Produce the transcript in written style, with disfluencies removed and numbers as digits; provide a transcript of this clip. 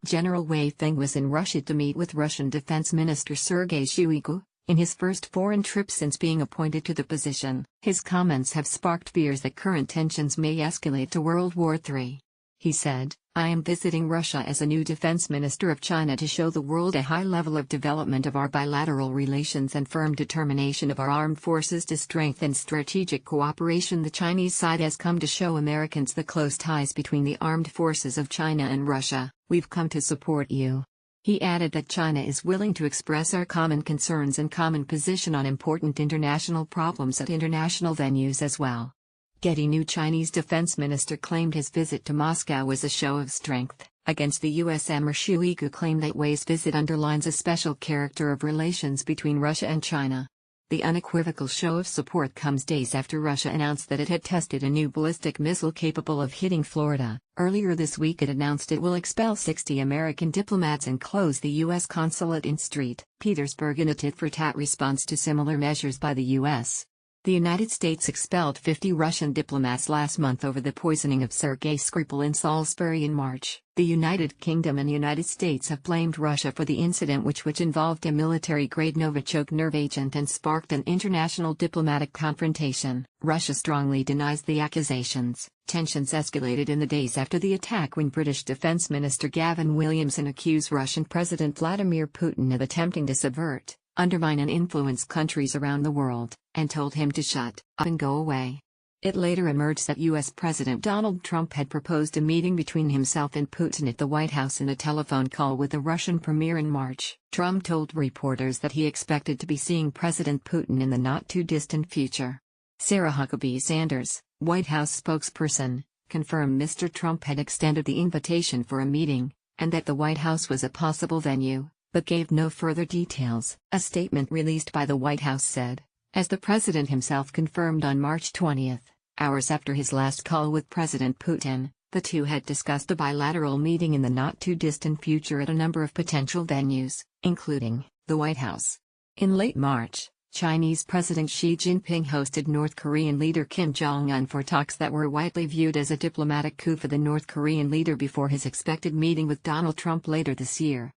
General Wei Feng was in Russia to meet with Russian Defense Minister Sergei Shoigu, in his first foreign trip since being appointed to the position. His comments have sparked fears that current tensions may escalate to World War III. He said, "I am visiting Russia as a new defense minister of China to show the world a high level of development of our bilateral relations and firm determination of our armed forces to strengthen strategic cooperation." The Chinese side has come to show Americans the close ties between the armed forces of China and Russia. "We've come to support you." He added that China is willing to express our common concerns and common position on important international problems at international venues as well. Getty new Chinese defense minister claimed his visit to Moscow was a show of strength against the U.S. Emir Shoigu claimed that Wei's visit underlines a special character of relations between Russia and China. The unequivocal show of support comes days after Russia announced that it had tested a new ballistic missile capable of hitting Florida. Earlier this week it announced it will expel 60 American diplomats and close the U.S. consulate in St. Petersburg in a tit-for-tat response to similar measures by the U.S. The United States expelled 50 Russian diplomats last month over the poisoning of Sergei Skripal in Salisbury in March. The United Kingdom and United States have blamed Russia for the incident which involved a military-grade Novichok nerve agent and sparked an international diplomatic confrontation. Russia strongly denies the accusations. Tensions escalated in the days after the attack when British Defence Minister Gavin Williamson accused Russian President Vladimir Putin of attempting to subvert, undermine and influence countries around the world, and told him to shut up and go away. It later emerged that U.S. President Donald Trump had proposed a meeting between himself and Putin at the White House in a telephone call with the Russian premier in March. Trump told reporters that he expected to be seeing President Putin in the not-too-distant future. Sarah Huckabee Sanders, White House spokesperson, confirmed Mr. Trump had extended the invitation for a meeting, and that the White House was a possible venue, but gave no further details. A statement released by the White House said, as the president himself confirmed on March 20, hours after his last call with President Putin, the two had discussed a bilateral meeting in the not-too-distant future at a number of potential venues, including the White House. In late March, Chinese President Xi Jinping hosted North Korean leader Kim Jong-un for talks that were widely viewed as a diplomatic coup for the North Korean leader before his expected meeting with Donald Trump later this year.